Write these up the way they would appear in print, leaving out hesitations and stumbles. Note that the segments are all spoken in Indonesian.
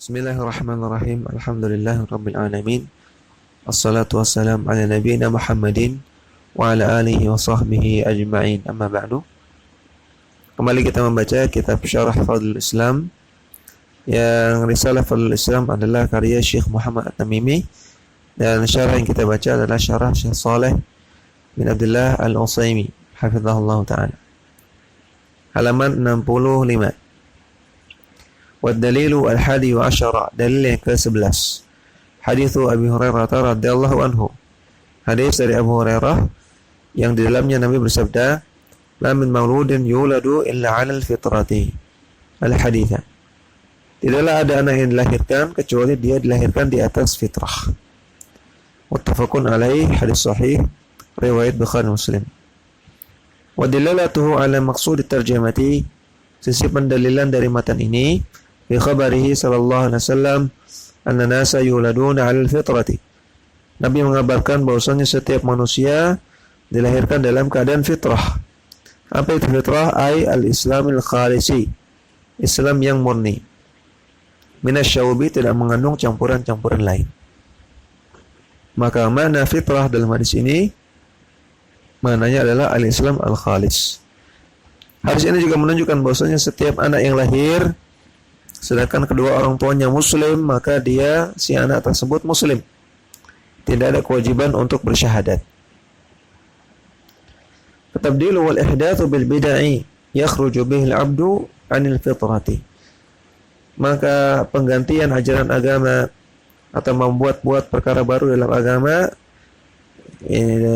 Bismillahirrahmanirrahim. Alhamdulillahirabbil alamin. Assalatu wassalamu ala nabiyyina Muhammadin wa ala alihi wa sahbihi ajma'in. Amma ba'du. Kembali kita membaca kitab Syarah Fadlul Islam. Yang risalah Fadlul Islam adalah karya Syekh Muhammad At-Tamimi, dan syarah yang kita baca adalah syarah Syekh Saleh bin Abdullah Al-Utsaimin hafizahullah taala. Halaman 65. والدليل الحادي عشر دليل ke-11 hadits Abi Hurairah radhiyallahu anhu, hadis dari Abu Hurairah yang di dalamnya Nabi bersabda, la min mauludin yuladu illa 'alal fitrati al-haditha, tidaklah ada anak yang dilahirkan kecuali dia dilahirkan di atas fitrah. Muttafaqun alaih, hadis sahih riwayat Bukhari Muslim. Wa dilalatuhu ala maqsud tarjamati, sisi pendalilan dari matan ini fi khabarihi sallallahu alaihi wasallam anna nasa yuladuna 'alal fitrati. Nabi mengabarkan bahwasanya setiap manusia dilahirkan dalam keadaan fitrah. Apa itu fitrah? Ai al-islamil khalisi, Islam yang murni. Minasyaubi, tidak mengandung campuran-campuran lain. Maka makna fitrah dalam hadis ini maknanya adalah al-Islam al-khalis. Hadis ini juga menunjukkan bahwasanya setiap anak yang lahir sedangkan kedua orang tuanya muslim, maka dia, si anak tersebut muslim. Tidak ada kewajiban untuk bersyahadat. Tabdilu wal ihdatsu bil bid'ah yakhruju bihi al-'abdu 'anil fitrati. Maka penggantian ajaran agama atau membuat-buat perkara baru dalam agama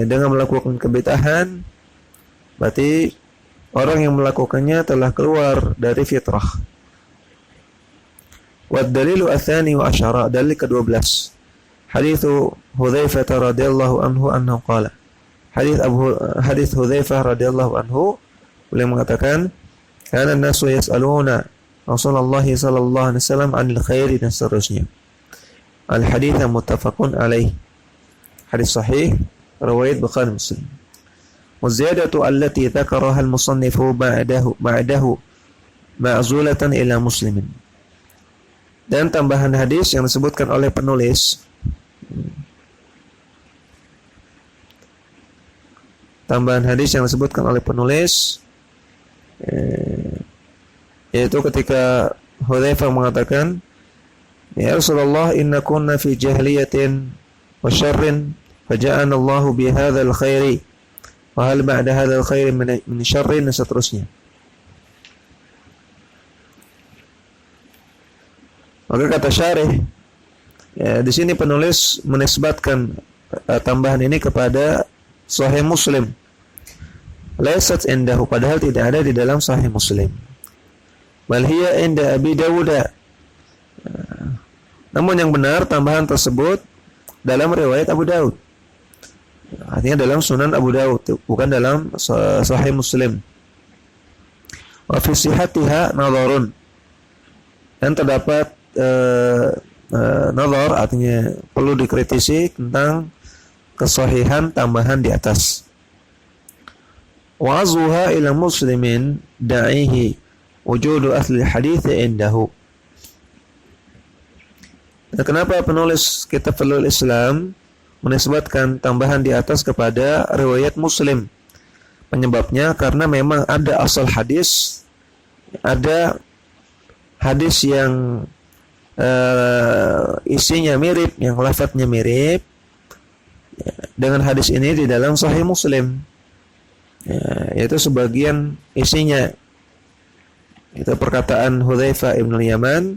dengan melakukan kebid'ahan, berarti orang yang melakukannya telah keluar dari fitrah. Wad-dalilu ats-tsani wa asyara, dalil ke-12 hadits Hudzaifah radhiyallahu anhu annahu qala, hadits Hudzaifah radhiyallahu anhu, beliau mengatakan, kana an-nasu yas'aluna Rasulullah sallallahu alaihi wasallam 'anil khairi, dan seterusnya. Al-hadits muttafaqun alaih, hadis sahih riwayat Bukhari Muslim. Wa ziyadatu allati dzakaraha al-musannifu ba'dahu ma'zulatan ila muslimin. Dan tambahan hadis yang disebutkan oleh penulis, yaitu ketika Hudzaifah mengatakan, ya Rasulullah, inna kunna fi jahliyatin wa syarrin faja'ana Allahu bi hadzal khairi wa hal ba'da hadzal khairi min syarrin, dan seterusnya. Maka kata syarih, ya, di sini penulis menisbatkan tambahan ini kepada Sahih Muslim. Laysat indahu, padahal tidak ada di dalam Sahih Muslim. Bal hiya inda Abi Dawud. Namun yang benar, tambahan tersebut dalam riwayat Abu Daud. Artinya dalam Sunan Abu Daud, bukan dalam Sahih Muslim. Wa fi sihhatiha nadharun, dan terdapat nazar, artinya perlu dikritisi tentang kesahihan tambahan di atas. Wa azuha ila muslimin da'ihi wujudu ahli hadits indahu. Nah, kenapa penulis kitab Fadlul Islam menisbatkan tambahan di atas kepada riwayat Muslim? Penyebabnya karena memang ada asal hadis, ada hadis yang isinya mirip, yang lafadznya mirip dengan hadis ini di dalam Sahih Muslim, yaitu sebagian isinya itu perkataan Hudzaifah ibn Yaman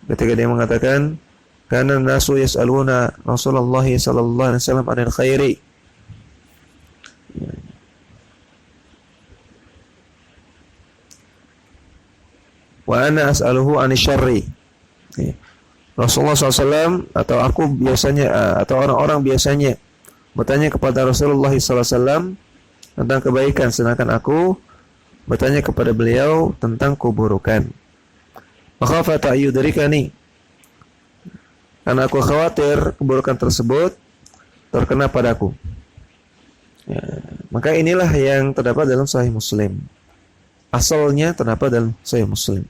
ketika dia mengatakan, kana nasu yas'aluna Rasulullah sallallahu alaihi wasallam 'anil khairi, wa ana as'aluhu 'anil syarri. Rasulullah SAW atau aku biasanya, atau orang-orang biasanya bertanya kepada Rasulullah SAW tentang kebaikan, sedangkan aku bertanya kepada beliau tentang keburukan. Makhafata ayyudrikani, karena aku khawatir keburukan tersebut terkena padaku. Ya, maka inilah yang terdapat dalam Sahih Muslim. Asalnya terdapat dalam Sahih Muslim.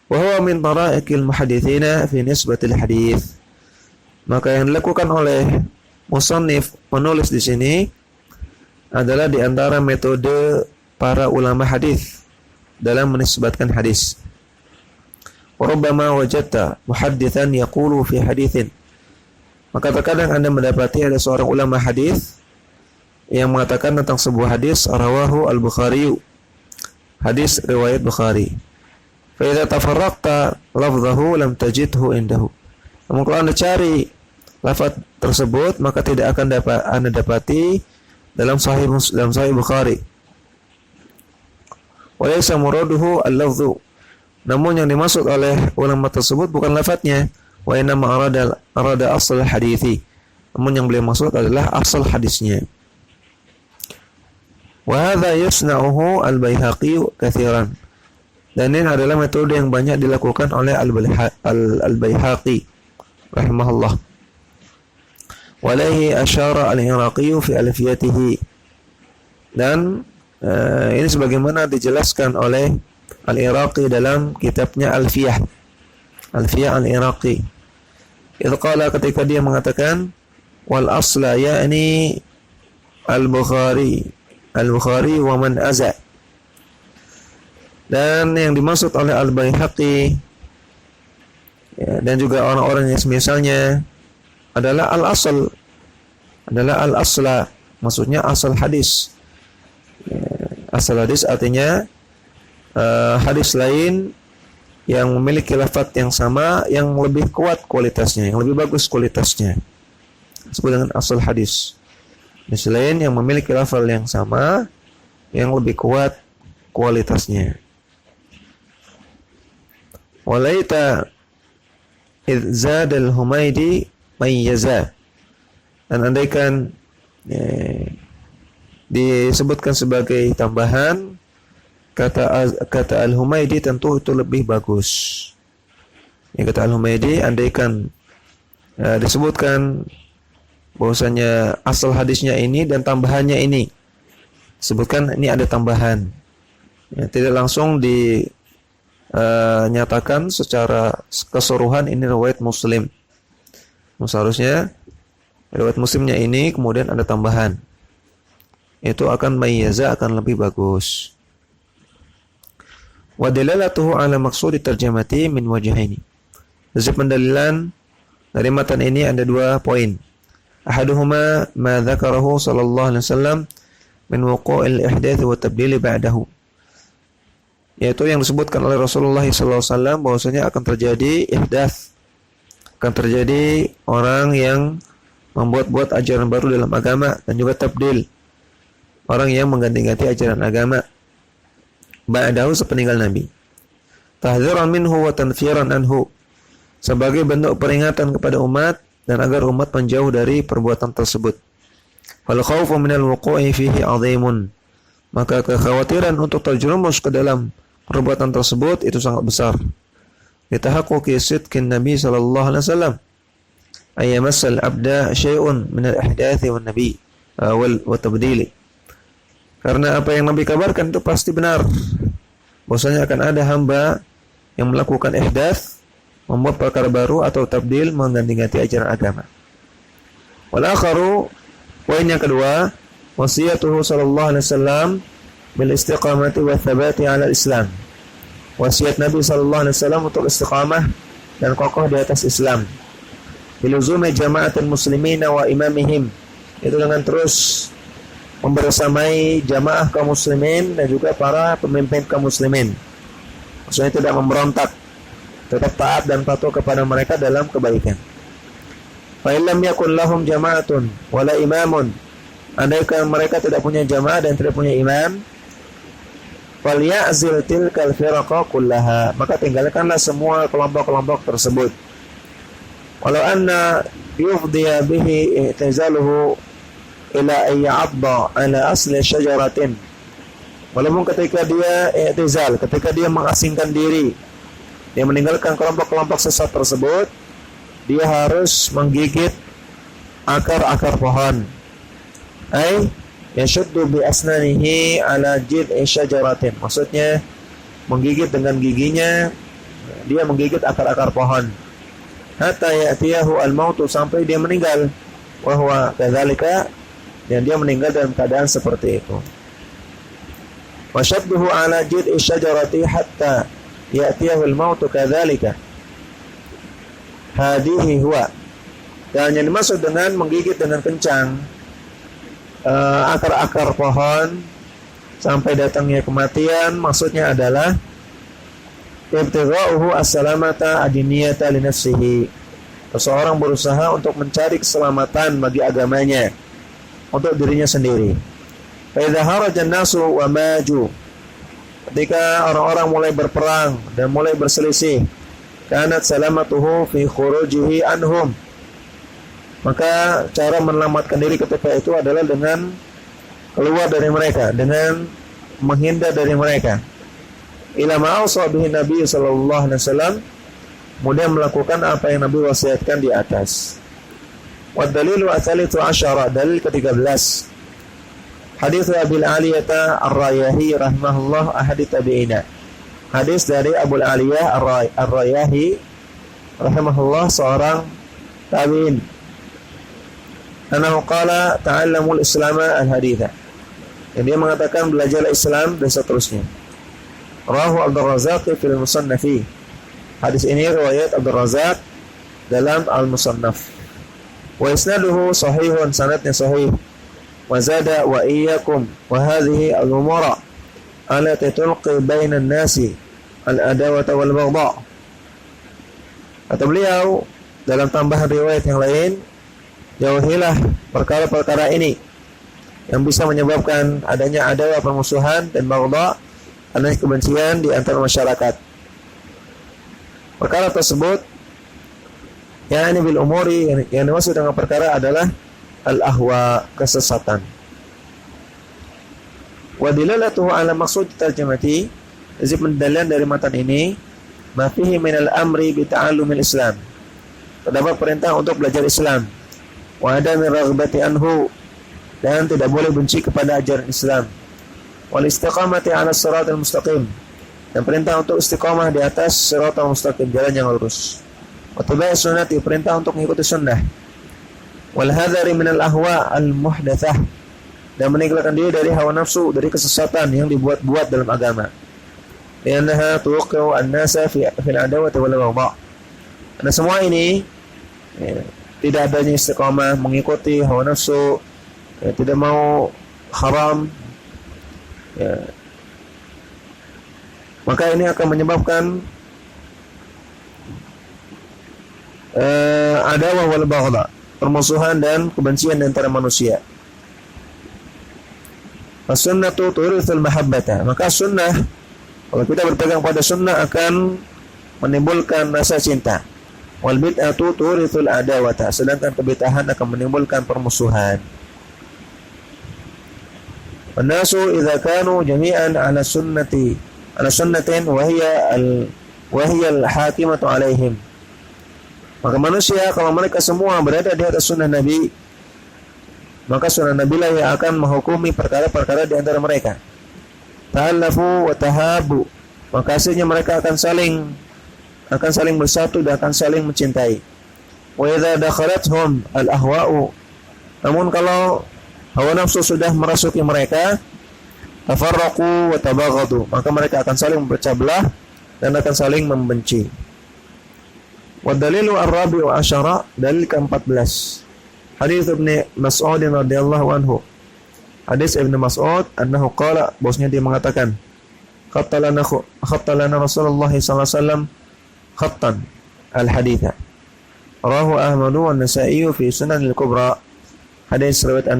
Wa huwa min tara'iqil muhadditsina fi nisbatil hadits. Maka yang dilakukan oleh musannif penulis di sini adalah di antara metode para ulama hadis dalam menisbatkan hadis. Wa rubbama wajadta muhadditsan yaqulu fi haditsin. Maka terkadang Anda mendapati ada seorang ulama hadis yang mengatakan tentang sebuah hadis rawahu al-Bukhari. Hadis riwayat Bukhari. Fa idza tafarraqta lafzahu lam tajidhu indahu. Namun kalau Anda cari lafaz tersebut maka tidak akan Anda dapati dalam sahih Bukhari. Wa laysa muraduhu al-lafzu. Namun yang dimaksud oleh ulama tersebut bukan lafaznya, wa inna ma arada asal hadithi. Namun yang beliau maksud adalah asal hadisnya. Wa hadza yasna'uhu al-Baihaqi katsiran. Dan ini adalah metode yang banyak dilakukan oleh al-Baihaqi rahimahullah. Walaihi asyara al-Iraqi fi alfiyatihi. Dan ini sebagaimana dijelaskan oleh al-Iraqi dalam kitabnya Alfiyah al-Iraqi. Idh qala, ketika dia mengatakan wal asla ya'ni al-Bukhari wa man aza. Dan yang dimaksud oleh al-Baihaqi dan juga orang-orang yang semisalnya adalah al-asla, maksudnya asal hadis. Asal hadis artinya hadis lain yang memiliki lafaz yang sama, yang lebih kuat kualitasnya, yang lebih bagus kualitasnya, disebut dengan asal hadis. Hadis lain yang memiliki lafaz yang sama, yang lebih kuat kualitasnya. Walaita idh zada al-Humaydi mayyaza. Dan andaikan disebutkan sebagai tambahan kata al-Humaydi, tentu itu lebih bagus. Ya, kata al-Humaydi andaikan disebutkan bahwasanya asal hadisnya ini dan tambahannya ini, sebutkan ini ada tambahan. Ya, tidak langsung dinyatakan secara keseluruhan ini riwayat Muslim. Seharusnya riwayat Muslimnya ini kemudian ada tambahan. Itu akan mayyaza, akan lebih bagus. Wa dalalatuhu ala maqsudi tarjamati min wajhaini. Jadi pendalilan dari matan ini ada dua poin. Ahaduhuma ma dzakarahu sallallahu alaihi wasallam min wuqu'il ihdath wa tabdil ba'dahu. Yaitu yang disebutkan oleh Rasulullah sallallahu alaihi wasallam bahwasanya akan terjadi ihdath, akan terjadi orang yang membuat-buat ajaran baru dalam agama, dan juga tabdil, orang yang mengganti-ganti ajaran agama ba'dahu, sepeninggal Nabi. Tahdhiran minhu wa tanfiran anhu, sebagai bentuk peringatan kepada umat dan agar umat menjauh dari perbuatan tersebut. Fal khawfu minal wuqu'i fihi 'azimun, maka kekhawatiran untuk terjerumus ke dalam perbuatan tersebut itu sangat besar. Litahaqquqi sidqin Nabi sallallahu alaihi wasallam ayyamassal abda syai'un min al-ihdathi wan nabi wa tabdili. Karena apa yang Nabi kabarkan itu pasti benar, bahwasanya akan ada hamba yang melakukan ihdath, membuat perkara baru, atau tabdil, mengganti-ganti ajaran agama. Wal akharu, poin yang kedua, wasiyatuhu sallallahu alaihi wasallam bil istiqamati wa thabati ala Islam. Wasiat Nabi sallallahu alaihi wasallam untuk istiqamah dan kokoh di atas Islam. Biluzumi jama'atul muslimin wa imamihim, itu dengan terus membersamai jamaah kaum muslimin dan juga para pemimpin kaum muslimin. Maksudnya tidak memberontak, tetap taat dan patuh kepada mereka dalam kebaikan. Fa illam yakun lahum jama'atun wala imamun, andaikan mereka tidak punya jamaah dan tidak punya imam, falyazil tilkal firaqa kullaha, maka tinggalkanlah semua kelompok-kelompok tersebut. Walau anna yufdiya bihi i'tizaluhu ila ayya'adda ala asli syajaratin, walaupun ketika dia i'tizal, ketika dia mengasingkan diri, dia meninggalkan kelompok-kelompok sesat tersebut, dia harus menggigit akar-akar pohon. Ai yashuddu bi asnanihi ala jid'i syajaratin, maksudnya menggigit dengan giginya dia menggigit akar-akar pohon. Hatta ya'tiyahu al-mautu, sampai dia meninggal. Wa huwa kadzalika, dan dia meninggal dalam keadaan seperti itu. Wa syadduhu ala jid'i syajarati hatta ya'tiyahu al-mautu kadzalika. Hadihi huwa. Dan yang dimaksud dengan menggigit dengan kencang akar-akar pohon sampai datangnya kematian, maksudnya adalah ibtigha'uhu as-salamata adiniyata li nafsihi. Seseorang berusaha untuk mencari keselamatan bagi agamanya, untuk dirinya sendiri. Fa idza haraja an-nasu wa maju, ketika orang-orang mulai berperang dan mulai berselisih, kanat salamatuhu fi khurujihi anhum, maka cara menyelamatkan diri ketika itu adalah dengan keluar dari mereka, dengan menghindar dari mereka. Ila ma'ausa bihi Nabi sallallahu alaihi wasallam, kemudian melakukan apa yang Nabi wasiatkan di atas. Wa dalilu ats-tsalitsu asyara, dalil ke-13. Hadis Abil Aliyah Ar-Rayahi rahimahullah, ahadi tabi'ina. Hadis dari Abu Aliyah Ar-Rayahi rahimahullah, seorang tabi'in. Anahu qala ta'allamul islama al-haditha. Yang dia mengatakan belajarlah Islam dan seterusnya. Rawahu Abdul Razzaq fil Musannafi. Hadis ini riwayat Abdul Razzaq dalam Al-Musannaf. Wa isnaduhu sahihun, sanadnya sahih. Wa zada wa iyyakum wa hadhihi al-umura allati tulqi bainan nasi al-adawata wal baghdha. Kata beliau dalam tambahan riwayat yang lain, jauhilah perkara-perkara ini yang bisa menyebabkan adanya adawah, permusuhan, dan baghdha, adanya kebencian di antara masyarakat. Perkara tersebut yakni bil umuri, yang dimaksud dengan perkara adalah al-ahwa, kesesatan. Wa dilalatuhu ala maqsud tarjamati, jadi pendalilan dari matan ini, ma fihi min al-amri bi ta'allumil Islam, terdapat perintah untuk belajar Islam, wa adami raghbati anhu, dan tidak boleh benci kepada ajaran Islam, wal istiqamati 'ala siratal mustaqim, dan perintah untuk istiqamah di atas siratal mustaqim, jalan yang lurus, wa tibai sunnati, perintah untuk mengikuti sunnah, wal hadari minal ahwa al muhdatsah, dan meninggalkan diri dari hawa nafsu, dari kesesatan yang dibuat-buat dalam agama. Liannaha tuqiu an-nasa fil adawati wal baghdha. Karena semua ini tidak adanya istiqamah, mengikuti hawa nafsu, tidak mau haram, maka ini akan menyebabkan adawah wal baghdha, permusuhan dan kebencian antara manusia. As-sunnatu turithul mahabbata, maka sunnah, kalau kita berpegang pada sunnah, akan menimbulkan rasa cinta. Wal bid'atu turithul adawata, sedangkan kebid'ahan akan menimbulkan permusuhan. An-nasu idza kanu jami'an ala sunnatin wa hiya al-hakimatu alaihim, maka manusia kalau mereka semua berada di atas sunnah Nabi, maka sunnah Nabi lah yang akan menghukumi perkara-perkara di antara mereka. Ta'allafu wa tahabu, maka hasilnya mereka akan saling bersatu dan akan saling mencintai. Wa idza dakhalathum al-ahwa'u, namun kalau hawa nafsu sudah merasuki mereka, tafarraqu wa tabaghadu, maka mereka akan saling berpecah belah dan akan saling membenci. Wa dalilu ar-rabi'u asyara, dalil ke-14. Hadis Ibnu Mas'ud radhiyallahu anhu. Hadis Ibnu Mas'ud annahu qala, bosnya dia mengatakan, khattalana Rasulullah sallallahu alaihi wasallam khattan al-haditha. Rawahu Ahmad wa An-Nasa'i fi Sunan al-Kubra. Hadis riwayat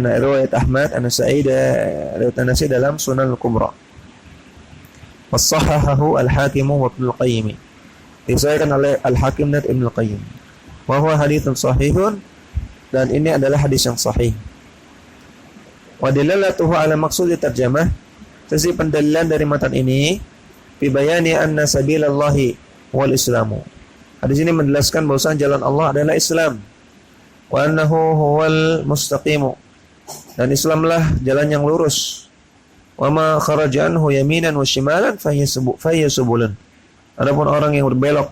Ahmad, An-Nasa'i dalam Sunan al-Kubra. Wassahahahu al-Hakim wa Ibnu al-Qayyim. Disahihkan oleh Al-Hakim dan Ibnu al-Qayyim. Wa huwa haditsun sahihun, dan ini adalah hadis yang sahih. Wa dilalatuhu ala maqsudi tarjamah, sisi pendalilan dari matan ini, fi bayani anna sabilallahi wal islamu. Hadis ini menjelaskan bahwa jalan Allah adalah Islam. Wa annahu huwal mustaqimu, dan Islamlah jalan yang lurus. Wa ma kharaja anhu yaminan wa shimalan fahiya subulun, Adapun orang yang berbelok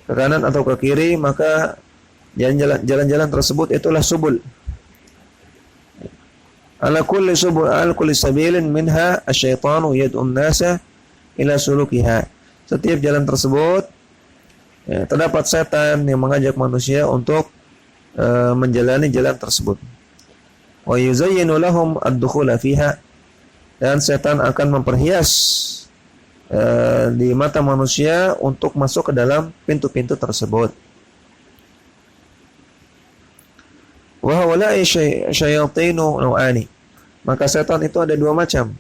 ke kanan atau ke kiri, maka jalan-jalan tersebut itulah subul. Ala kulli sabilin minha asyaitanu yad'un nasa ila sulukiha. Setiap jalan tersebut terdapat setan yang mengajak manusia untuk menjalani jalan tersebut. Wa yuzayyinu lahum ad-dukhula fiha, dan setan akan memperhias di mata manusia untuk masuk ke dalam pintu-pintu tersebut. Wa haula'i syayatinu nau'ani. Maka setan itu ada dua macam.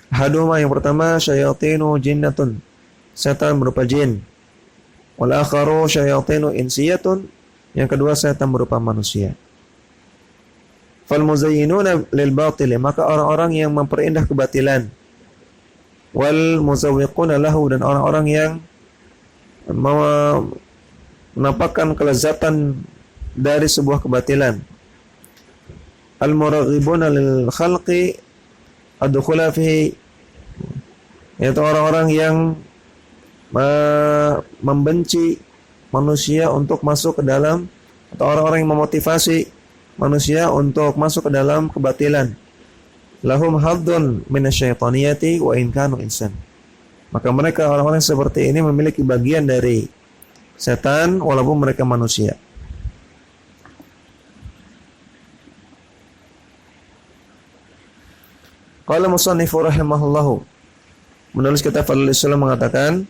Haduhuma, yang pertama syayatinu jinnatun, setan berupa jin. Wal akharu syayatinu insiyatun, yang kedua setan berupa manusia. Fal muzayyinuna lil batil, maka orang-orang yang memperindah kebatilan. Wal muzawwiquna lahu, dan orang-orang yang menampakkan kelezatan dari sebuah kebatilan. Al muraghibuna lil khalqi adkhula fihi, yaitu orang-orang yang membenci manusia untuk masuk ke dalam, atau orang-orang yang memotivasi manusia untuk masuk ke dalam kebatilan. Lahum haddun minasyaitaniyati wa in kanu insan. Maka mereka orang-orang seperti ini memiliki bagian dari setan walaupun mereka manusia. Qala musannifu rahimahullahu, menulis kitab Fadlul Islam mengatakan,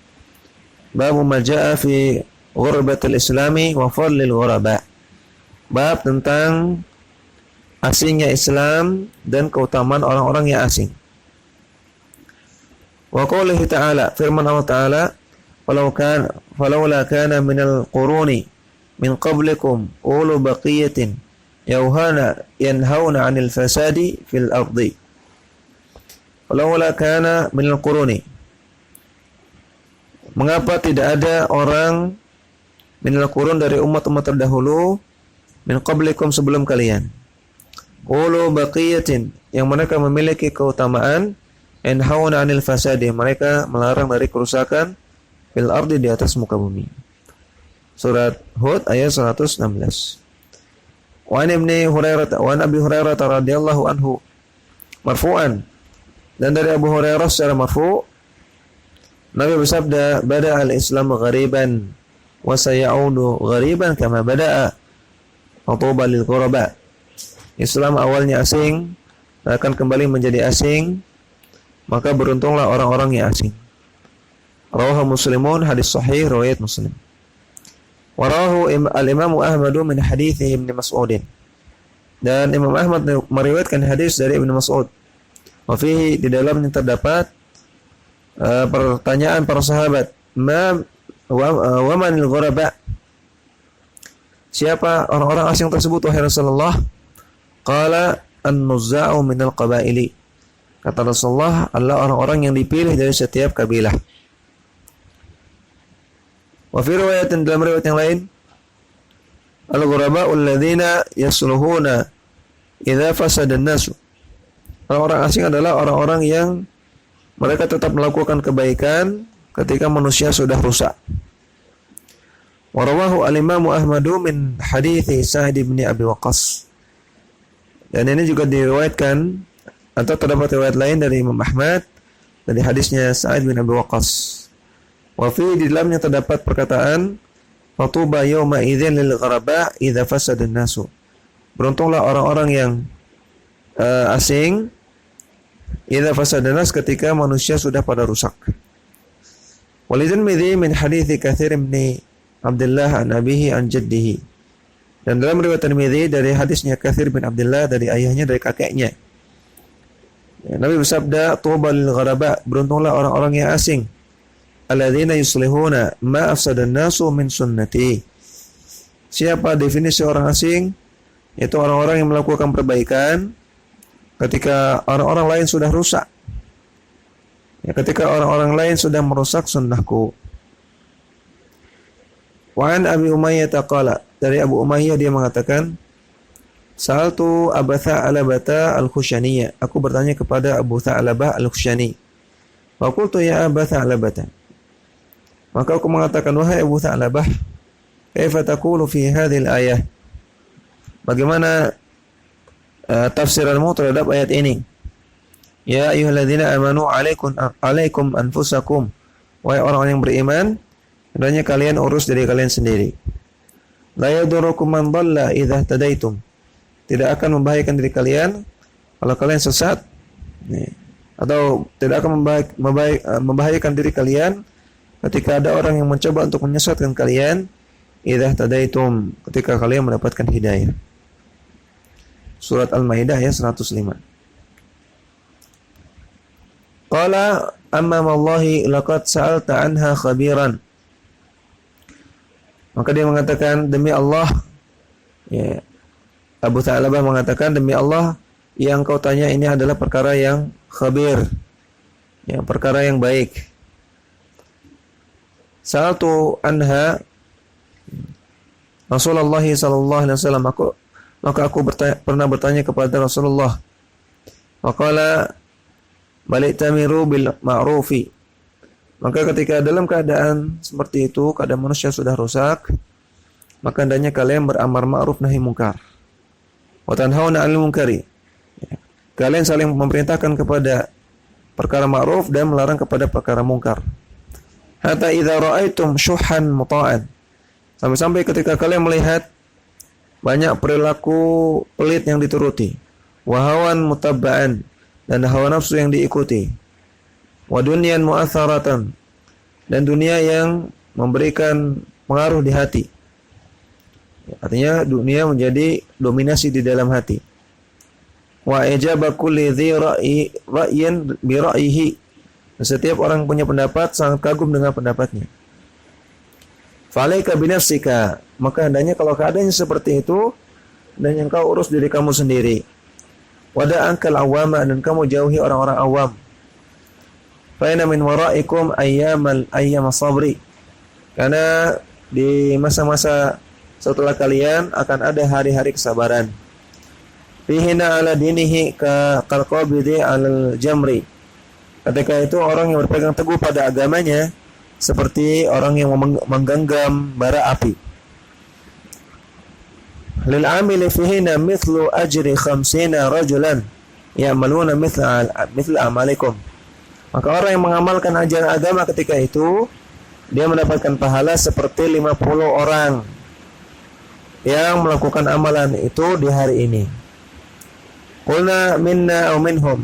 babu ma jaa fi ghurbatil islami wa fadlil ghuraba. Bab tentang asingnya Islam dan keutamaan orang-orang yang asing. Wa qoulihi ta'ala, firman Allah Ta'ala, falawla kana minal quruni min qablikum ulu baqiyatin yanhauna 'anil fasadi fil ardi. Falawla kana minal quruni, mengapa tidak ada orang minal qurun dari umat-umat terdahulu, min qablikum sebelum kalian, ulu baqiyatin, yang mereka memiliki keutamaan, yanhauna 'anil fasadi, mereka melarang dari kerusakan, fil ardi, di atas muka bumi. Surat Hud ayat 116. Wa an Abi Hurairah radhiyallahu anhu marfu'an, dan dari Abu Hurairah secara marfu', Nabi bersabda, bada al-Islam ghariban wa sayaudu ghariban kama bada'a, fatuba lil ghuraba. Islam awalnya asing, akan kembali menjadi asing, maka beruntunglah orang-orang yang asing. Rawahu Muslimun, hadis sahih riwayat Muslim. Wa rawahu al-Imam Ahmad min hadits Ibnu Mas'ud. Dan Imam Ahmad meriwayatkan hadis dari Ibnu Mas'ud. Wa fihi, di dalamnya terdapat pertanyaan para sahabat, wa manil ghuraba, siapa orang-orang asing tersebut wahai Rasulullah? Qala an-nuzza'u minal qabaili, kata Rasulullah, adalah orang-orang yang dipilih dari setiap kabilah. Wa fi riwayatin, dalam riwayat yang lain, al-ghuraba'u alladhina yasluhuna idza fasada an-nasu, orang-orang asing adalah orang-orang yang mereka tetap melakukan kebaikan ketika manusia sudah rusak. Wa rawahu al-Imam Ahmad min hadithi Sa'id bin Abi Waqqas. Dan ini juga diriwayatkan atau terdapat riwayat lain dari Imam Ahmad dari hadisnya Sa'id bin Abi Waqqas. Wa fi, di dalamnya terdapat perkataan, fatuba yawma idzin lil ghuraba idza fasada an-nasu. Beruntunglah orang-orang yang asing idza fasada an-nas, ketika manusia sudah pada rusak. Walidhan-Midzi min hadithi Katsir bin Abdullah an abihi an jaddihi. Dan dalam riwayat Tirmidzi dari hadisnya Katsir bin Abdullah dari ayahnya, dari kakeknya. Nabi bersabda, tuba lil ghuraba, beruntunglah orang-orang yang asing, alladzina yuslihuna ma afsada an-nasu min sunnati. Siapa definisi orang asing? Itu orang-orang yang melakukan perbaikan ketika orang-orang lain sudah rusak. Ya, ketika orang-orang lain sudah merusak sunnahku. Wa an Abi Umayyah qala, dari Abu Umayyah dia mengatakan, sa'altu Abu Tha'labah al-Khushani, aku bertanya kepada Abu Tha'labah al-Khushani. Wa qultu ya Abu Tha'labah, Maka aku mengatakan, wahai Abu Tha'labah, kaifa taqulu fi hadhil ayah? Bagaimana tafsiranmu terhadap ayat ini? Ya ayyuhalladzina amanu alaikum anfusakum. Wahai orang-orang yang beriman, hendaknya kalian urus diri kalian sendiri. La yadurukum man dhalla idza tadaitum. Tidak akan membahayakan diri kalian kalau kalian sesat. Atau tidak akan membahayakan diri kalian ketika ada orang yang mencoba untuk menyesatkan kalian idza tadaitum, ketika kalian mendapatkan hidayah. Surat Al-Maidah ayat 105. Qala amma wallahi laqad sa'alta anha khabiran. Maka dia mengatakan, demi Allah, ya, Abu Tha'labah mengatakan, demi Allah, yang kau tanya ini adalah perkara yang khabir, ya, perkara yang baik. Sa'altu anha Rasulullah sallallahu alaihi wasallam, maka aku pernah bertanya kepada Rasulullah. Waqala balik tamiru bil ma'rufi. Maka ketika dalam keadaan seperti itu, keadaan manusia sudah rusak, maka hendaknya kalian beramar ma'ruf nahi mungkar. Wa tanhauna 'anil munkari. Kalian saling memerintahkan kepada perkara ma'ruf dan melarang kepada perkara mungkar. Hatta idza ra'aitum syuhan muta'an. Sampai-sampai ketika kalian melihat banyak perilaku pelit yang dituruti, wa hawan mutabba'an, dan hawa nafsu yang diikuti, wa dunyan mu'atharatan, dan dunia yang memberikan pengaruh di hati. Artinya dunia menjadi dominasi di dalam hati. Wa ijaba kulli dhi ra'yin bi ra'yihi. Setiap orang punya pendapat, sangat kagum dengan pendapatnya. Falaika binafsika, maka hendaknya kalau keadaannya seperti itu, dan yang kau urus diri kamu sendiri. Wada'ankal awama, dan kamu jauhi orang-orang awam. Faina min waraikum ayyama sabri. Karena di masa-masa setelah kalian akan ada hari-hari kesabaran. Fihina ala dinihi ka qalqabidi alal jamri. Ketika itu orang yang berpegang teguh pada agamanya seperti orang yang menggenggam bara api. Lil amili fihina mithlu ajri 50 rajulan ya'maluna mithla amalikum. Maka orang yang mengamalkan ajaran agama ketika itu, dia mendapatkan pahala seperti 50 orang yang melakukan amalan itu di hari ini. Qulna minna aw minhum.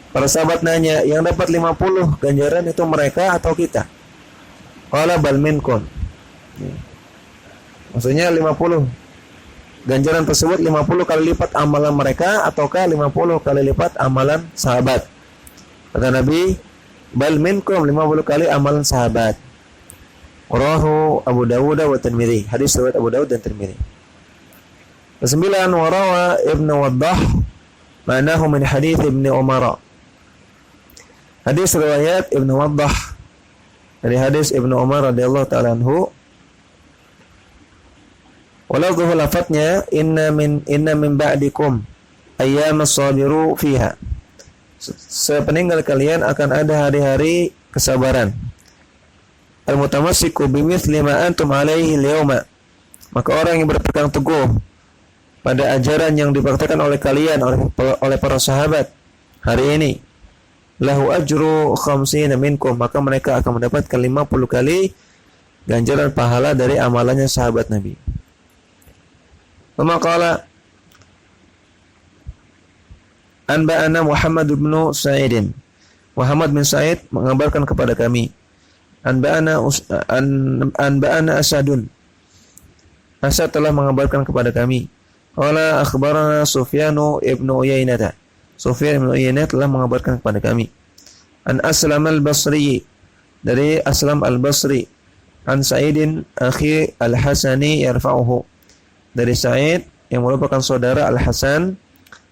Para sahabat nanya, yang dapat 50 ganjaran itu mereka atau kita? Qala bal minkum. Maksudnya 50 ganjaran tersebut 50 kali lipat amalan mereka ataukah 50 kali lipat amalan sahabat? Kata Nabi, bal minkum, 50 kali amalan sahabat. Rawahu Abu Dawud wa Tirmidzi. Hadis riwayat Abu Dawud dan Tirmidzi. Kesembilan, warawa Ibnu Waddah ma'nahu min hadits Ibnu Umar. Hadis riwayat Ibnu Waddah dari hadis Ibnu Umar radhiyallahu ta'ala anhu. Walafdhuhu, lafadznya inna min ba'dikum ayyam as-sabiru fiha. Sepeninggal kalian akan ada hari-hari kesabaran. Al-mutamassiku bimithli ma antum alaihi al-yawma. Maka orang yang berpegang teguh pada ajaran yang dipraktikkan oleh kalian oleh para sahabat hari ini, lahu ajru 50 minkum, maka mereka akan mendapatkan 50 kali ganjaran pahala dari amalannya sahabat Nabi. Qala anba'ana Muhammad bin Sa'id. Muhammad bin Sa'id mengabarkan kepada kami. Anba'ana Asadun. Asad telah mengabarkan kepada kami. Qala akhbarana Sufyanu ibnu Uyainah. Sufyan ibnu Uyainah telah mengabarkan kepada kami. An Aslam al-Basri, dari Aslam al-Basri. An Sa'idin akhi al-Hasani yarfa'uhu, dari Sa'id yang merupakan saudara Al-Hasan,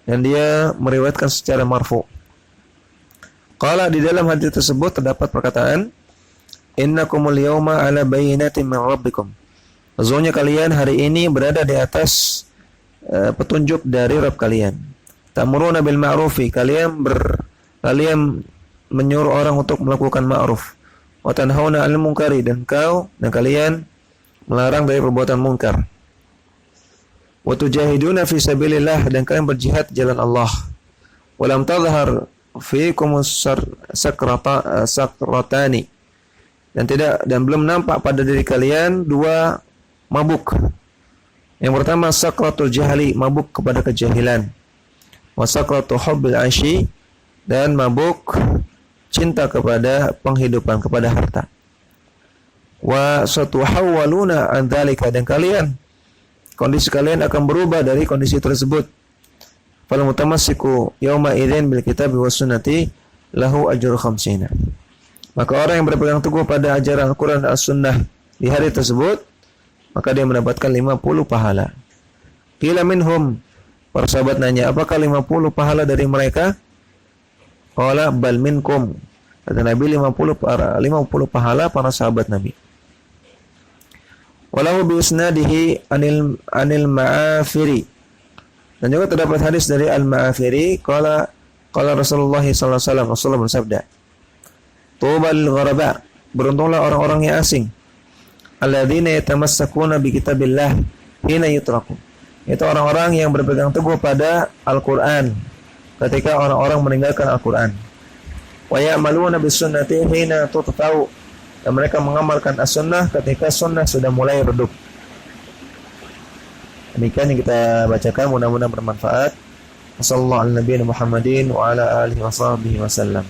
dan dia meriwayatkan secara marfu. Qala, di dalam hadis tersebut terdapat perkataan, innakumul yawma ala bayyinatin min rabbikum. Sesungguhnya kalian hari ini berada di atas petunjuk dari Rabb kalian. Ta'muruna bil ma'rufi, kalian menyuruh orang untuk melakukan ma'ruf. wa tanhauna 'anil munkari, dan kalian melarang dari perbuatan mungkar. Wa tujahiduna fi sabilillah, dan kalian berjihad di jalan Allah. Wa lam tadhhar fiikum sakratani, dan belum nampak pada diri kalian dua mabuk. Yang pertama sakratul jahli, mabuk kepada kejahilan. Wa sakratul hubbil aishi, dan mabuk cinta kepada penghidupan, kepada harta. Wa satuhawwaluna an dzalika, dan kondisi kalian akan berubah dari kondisi tersebut. Fal mutamassiku yauma idzin bil kitabi was sunnati lahu ajru khamsina. Maka orang yang berpegang teguh pada ajaran Al-Qur'an dan As-Sunnah di hari tersebut, maka dia mendapatkan 50 pahala. Qila minhum, para sahabat nanya, apakah 50 pahala dari mereka? Qala bal minkum. Kata Nabi 50 pahala para sahabat Nabi. Walau bi isnadihi anil Ma'afiri. Dan juga terdapat hadis dari Al-Ma'afiri, qala Rasulullah sallallahu alaihi wasallam, Rasulullah bersabda, Tubal ghuraba, beruntunglah orang-orang yang asing, alladzina yatamassakuna bi kitabillah hina yutraku. Itu orang-orang yang berpegang teguh pada Al-Qur'an ketika orang-orang meninggalkan Al-Qur'an. Wa ya'maluna bis sunnati hina tutfa'u, dan mereka mengamalkan as-sunnah ketika sunnah sudah mulai redup. Demikian yang kita bacakan, mudah-mudahan bermanfaat. Wassallallahu ala nabiyina Muhammadin wa ala alihi wa sahbihi wasallam.